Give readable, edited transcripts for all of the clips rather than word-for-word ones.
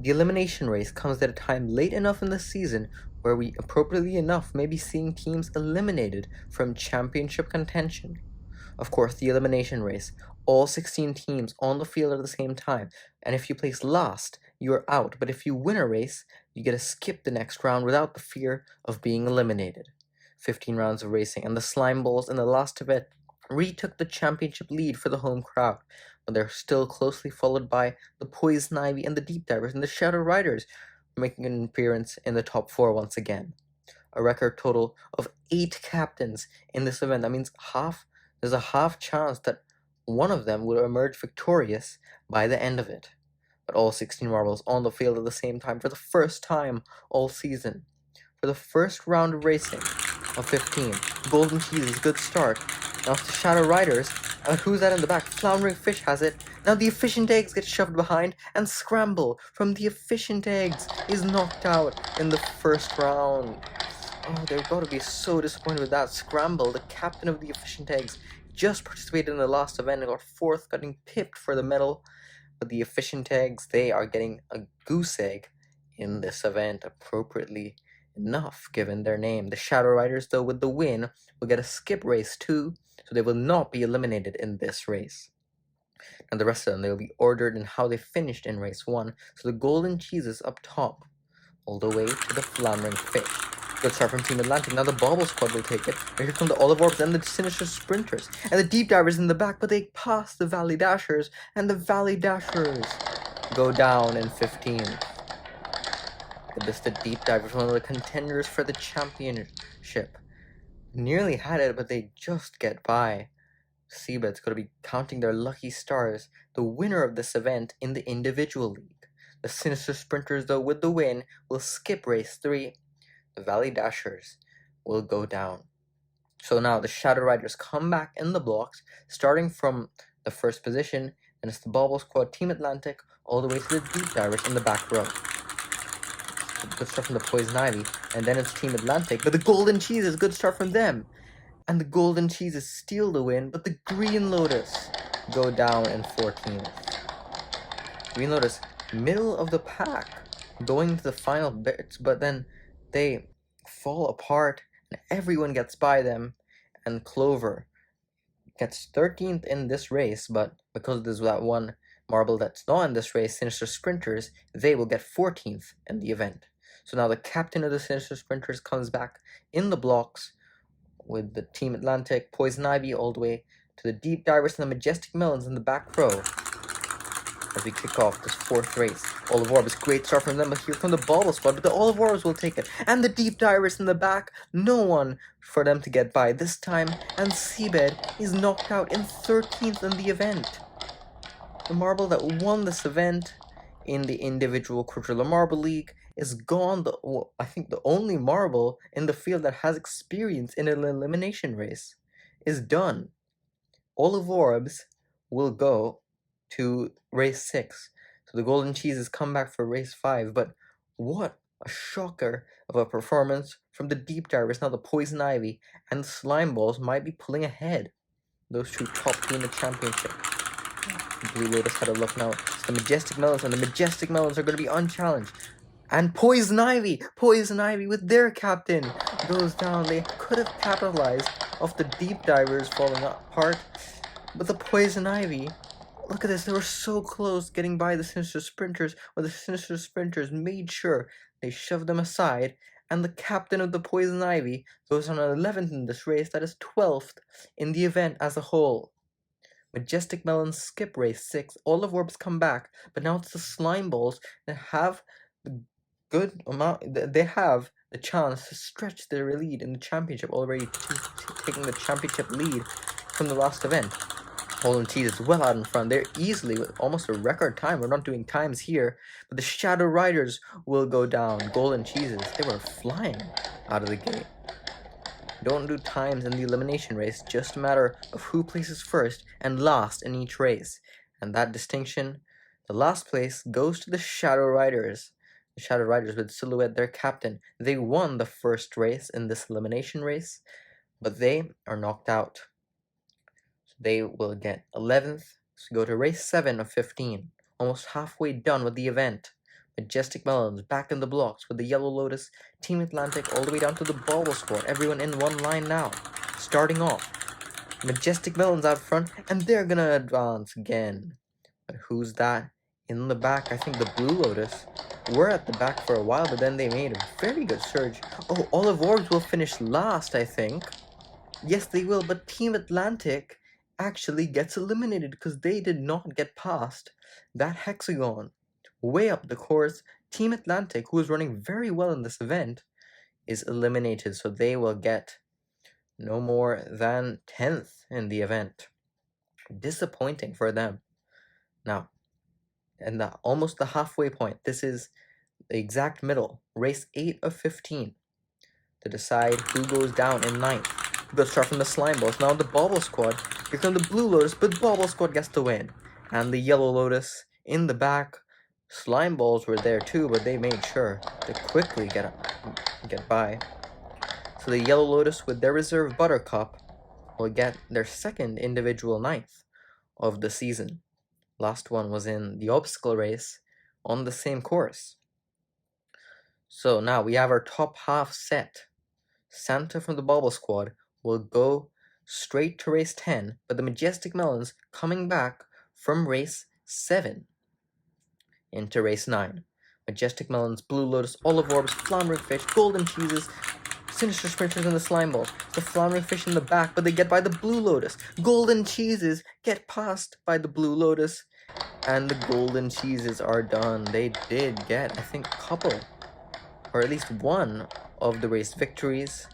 The elimination race comes at a time late enough in the season where we, appropriately enough, may be seeing teams eliminated from championship contention. Of course, the elimination race, all 16 teams on the field at the same time, and if you place last, you are out, but if you win a race, you get to skip the next round without the fear of being eliminated. 15 rounds of racing, and the Slime Balls in the last event retook the championship lead for the home crowd, but they're still closely followed by the Poison Ivy and the Deep Divers and the Shadow Riders, making an appearance in the top 4 once again. A record total of 8 captains in this event. That means there's a half chance that one of them will emerge victorious by the end of it. But all 16 marbles on the field at the same time for the first time all season. For the first round of racing of 15, Golden Cheese's good start. Now it's the Shadow Riders. Who's that in the back? Floundering Fish has it. Now the Efficient Eggs get shoved behind, and Scramble from the Efficient Eggs is knocked out in the first round. Oh, they've got to be so disappointed with that. Scramble, the captain of the Efficient Eggs, just participated in the last event and got 4th, getting pipped for the medal. But the Efficient Eggs, they are getting a goose egg in this event, appropriately enough given their name. The Shadow Riders, though, with the win, will get a skip race too, so they will not be eliminated in this race. And the rest of them, they will be ordered in how they finished in race 1. So the Golden Cheeses up top, all the way to the Floundering Fish. Good start from Team Atlantic. Now the Bobble Squad will take it. And here come the Olive Orbs and the Sinister Sprinters. And the Deep Divers in the back, but they pass the Valley Dashers. And the Valley Dashers go down in 15. But this, the Deep Divers, one of the contenders for the championship. Nearly had it, but they just get by. Seabed's going to be counting their lucky stars. The winner of this event in the individual league. The Sinister Sprinters, though, with the win, will skip race 3. The Valley Dashers will go down. So now the Shadow Riders come back in the blocks, starting from the first position, and it's the Bobble Squad, Team Atlantic, all the way to the Deep Divers in the back row. Good start from the Poison Ivy, and then it's Team Atlantic, but the Golden Cheeses, good start from them. And the Golden Cheeses steal the win, but the Green Lotus go down in 14th. Green Lotus, middle of the pack, going to the final bits, but then they fall apart, and everyone gets by them, and Clover gets 13th in this race, but because there's that one marble that's not in this race, Sinister Sprinters, they will get 14th in the event. So now the captain of the Sinister Sprinters comes back in the blocks with the Team Atlantic, Poison Ivy all the way to the Deep Divers and the Majestic Melons in the back row as we kick off this 4th race. Olive Orbs, great start from them, but here come the Bobble Squad, but the Olive Orbs will take it. And the Deep Divers in the back, no one for them to get by this time, and Seabed is knocked out in 13th in the event. The marble that won this event in the individual Quadrilla Marble League is gone. I think the only marble in the field that has experience in an elimination race is done. Olive Orbs will go to race 6. So the Golden Cheeses come back for race 5. But what a shocker of a performance from the Deep Divers. Now the Poison Ivy and the Slime Balls might be pulling ahead. Those two top 2 in the championship. Blue Lotus had a look now. It's the Majestic Melons, and the Majestic Melons are going to be unchallenged. And Poison Ivy with their captain goes down. They could have capitalized off the Deep Divers falling apart, but the Poison Ivy, look at this, they were so close getting by the Sinister Sprinters, but the Sinister Sprinters made sure they shoved them aside, and the captain of the Poison Ivy goes on 11th in this race, that is 12th in the event as a whole. Majestic Melons skip race 6, Olive Orbs come back, but now it's the Slime Balls that have the good amount, they have the chance to stretch their lead in the championship, already taking the championship lead from the last event. Golden Cheese is well out in front. They're easily with almost a record time. We're not doing times here, but the Shadow Riders will go down. Golden Cheeses, they were flying out of the gate. Don't do times in the elimination race, just a matter of who places first and last in each race. And that distinction, the last place, goes to the Shadow Riders. The Shadow Riders with Silhouette, their captain. They won the first race in this elimination race, but they are knocked out. So they will get 11th, so go to race 7 of 15. Almost halfway done with the event. Majestic Melons back in the blocks with the Yellow Lotus, Team Atlantic all the way down to the Bobble Squad. Everyone in one line now. Starting off. Majestic Melons out front, and they're gonna advance again. But who's that in the back? I think the Blue Lotus were at the back for a while, but then they made a very good surge. Oh, Olive Orbs will finish last, I think. Yes, they will, but Team Atlantic actually gets eliminated because they did not get past that hexagon. Way up the course, Team Atlantic, who is running very well in this event, is eliminated, so they will get no more than 10th in the event. Disappointing for them. Now, and almost the halfway point, this is the exact middle, race 8 of 15, to decide who goes down in 9th. We'll start from the Slime Balls. Now the Bobble Squad, here come the Blue Lotus, but Bobble Squad gets the win. And the Yellow Lotus in the back. Slime Balls were there too, but they made sure to quickly get by. So the Yellow Lotus with their reserve Buttercup will get their second individual 9th of the season. Last one was in the obstacle race on the same course. So now we have our top half set. Santa from the Bobble Squad will go straight to race 10, but the Majestic Melons coming back from race 7 into race 9. Majestic Melons, Blue Lotus, Olive Orbs, Floundering Fish, Golden Cheeses, Sinister Sprinters, and the Slime Balls. The Floundering Fish in the back, but they get by the Blue Lotus. Golden Cheeses get passed by the Blue Lotus, and the Golden Cheeses are done. They did get, I think, a couple, or at least one of the race victories,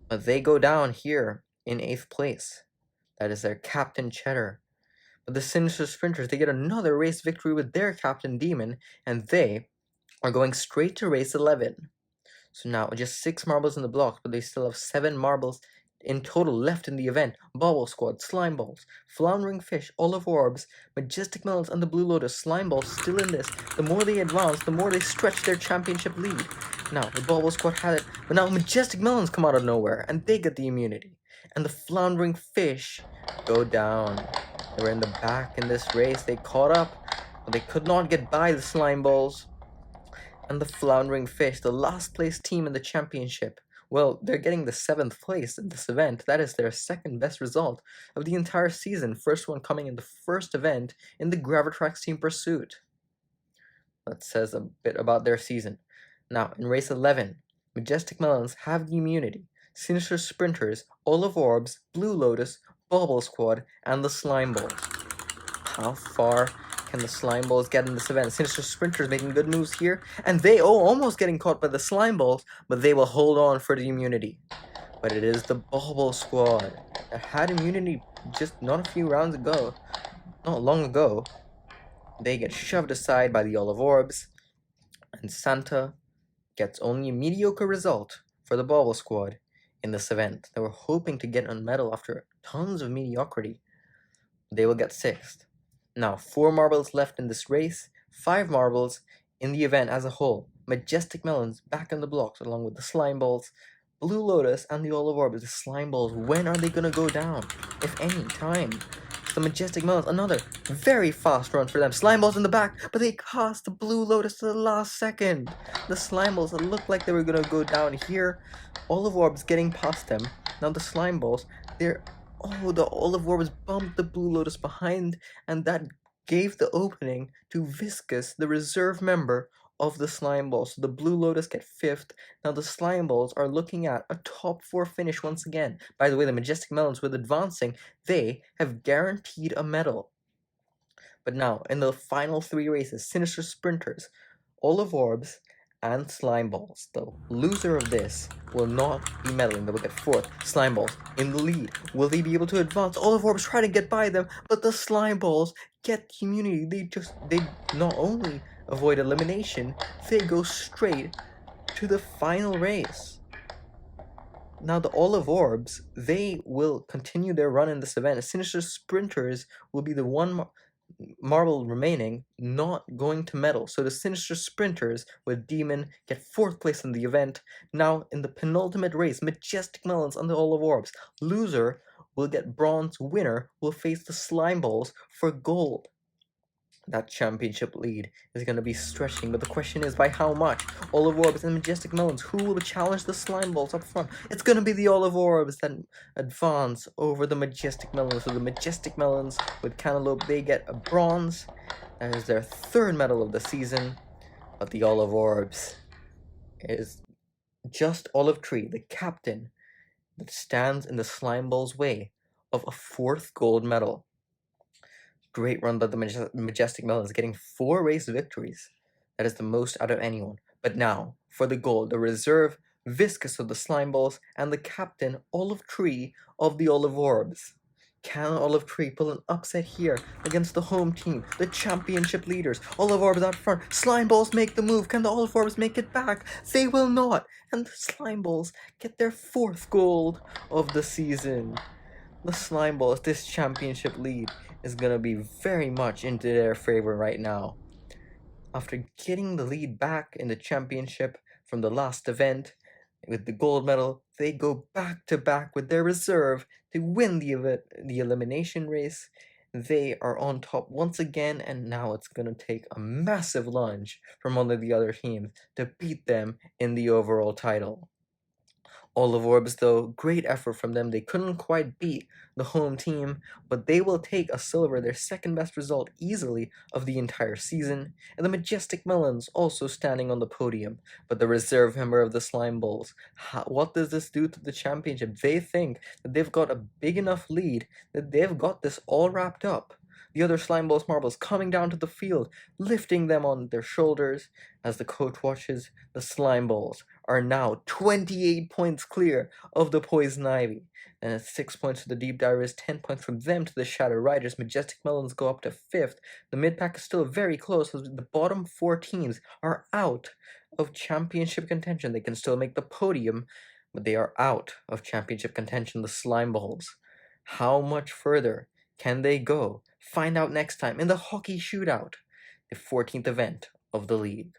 but they go down here in 8th place. That is their Captain Cheddar. But the Sinister Sprinters, they get another race victory with their Captain Demon, and they are going straight to race 11. So now just 6 marbles in the blocks, but they still have 7 marbles in total left in the event. Bobble Squad, Slime Balls, Floundering Fish, Olive Orbs, Majestic Melons, and the Blue Lotus. Slime Balls still in this. The more they advance, the more they stretch their championship lead. Now, the Bobble Squad had it, but now Majestic Melons come out of nowhere, and they get the immunity. And the Floundering Fish go down. They were in the back in this race. They caught up, but they could not get by the Slime Balls. And the Floundering Fish, the last place team in the championship, well, they're getting the 7th place in this event. That is their second best result of the entire season. First one coming in the first event in the Gravitrax Team Pursuit. That says a bit about their season. Now, in race 11, Majestic Melons have the immunity. Sinister Sprinters, Olive Orbs, Blue Lotus, Bobble Squad, and the Slime Balls. How far can the Slime Balls get in this event? Sinister Sprinters making good moves here, and they almost getting caught by the Slime Balls, but they will hold on for the immunity. But it is the Bobble Squad that had immunity just not a few rounds ago, not long ago. They get shoved aside by the Olive Orbs, and Santa gets only a mediocre result for the Bobble Squad in this event. They were hoping to get a medal after tons of mediocrity. They will get 6th. Now, 4 marbles left in this race, 5 marbles in the event as a whole. Majestic Melons back in the blocks along with the Slime Balls, Blue Lotus, and the Olive Orbs. The Slime Balls, when are they going to go down? If any time. The Majestic Melons, another very fast run for them. Slime Balls in the back, but they cost the Blue Lotus to the last second. The Slime Balls, it looked like they were going to go down here. Olive Orbs getting past them. Now the Slime Balls, they're... Oh, the Olive Orbs bumped the Blue Lotus behind, and that gave the opening to Viscous, the reserve member of the Slime Balls. So the Blue Lotus get 5th. Now the Slime Balls are looking at a top 4 finish once again. By the way, the Majestic Melons, with advancing, they have guaranteed a medal. But now, in the final 3 races, Sinister Sprinters, Olive Orbs, and Slime Balls. The loser of this will not be medaling. They will get 4th. Slime Balls in the lead. Will they be able to advance? Olive Orbs try to get by them, but the Slime Balls get immunity. They not only avoid elimination, they go straight to the final race. Now the Olive Orbs, they will continue their run in this event. Sinister Sprinters will be the one marble remaining not going to medal. So the Sinister Sprinters with Demon get 4th place in the event. Now in the penultimate race, Majestic Melons and the Olive Orbs. Loser will get bronze. Winner will face the Slime Balls for gold. that championship lead is going to be stretching, but the question is by how much? Olive Orbs and Majestic Melons, who will challenge the Slime Balls up front? It's going to be the Olive Orbs that advance over the Majestic Melons. So the Majestic Melons with Cantaloupe, they get a bronze. That is their third medal of the season, but the Olive Orbs is just Olive Tree, the captain, that stands in the Slime Ball's way of a fourth gold medal. Great run by the Majestic Melons, getting 4 race victories. That is the most out of anyone. But now, for the gold, the reserve Viscous of the Slime Balls and the captain Olive Tree of the Olive Orbs. Can Olive Tree pull an upset here against the home team, the championship leaders? Olive Orbs out front, Slime Balls make the move. Can the Olive Orbs make it back? They will not, and the Slime Balls get their 4th gold of the season. The Slime Balls, this championship lead is going to be very much into their favor right now. After getting the lead back in the championship from the last event with the gold medal, they go back to back with their reserve to win the elimination race. They are on top once again, and now it's going to take a massive lunge from one of the other teams to beat them in the overall title. Olive Orbs, though, great effort from them. They couldn't quite beat the home team, but they will take a silver, their second best result easily of the entire season. And the Majestic Melons also standing on the podium, but the reserve member of the Slime Balls. What does this do to the championship? They think that they've got a big enough lead that they've got this all wrapped up. The other Slime Balls marbles coming down to the field, lifting them on their shoulders as the coach watches. The Slime Balls are now 28 points clear of the Poison Ivy. And it's 6 points to the Deep Divers, 10 points from them to the Shadow Riders. Majestic Melons go up to 5th. The mid-pack is still very close, as the bottom 4 teams are out of championship contention. They can still make the podium, but they are out of championship contention, the Slime Balls. How much further can they go? Find out next time in the Hockey Shootout, the 14th event of the league.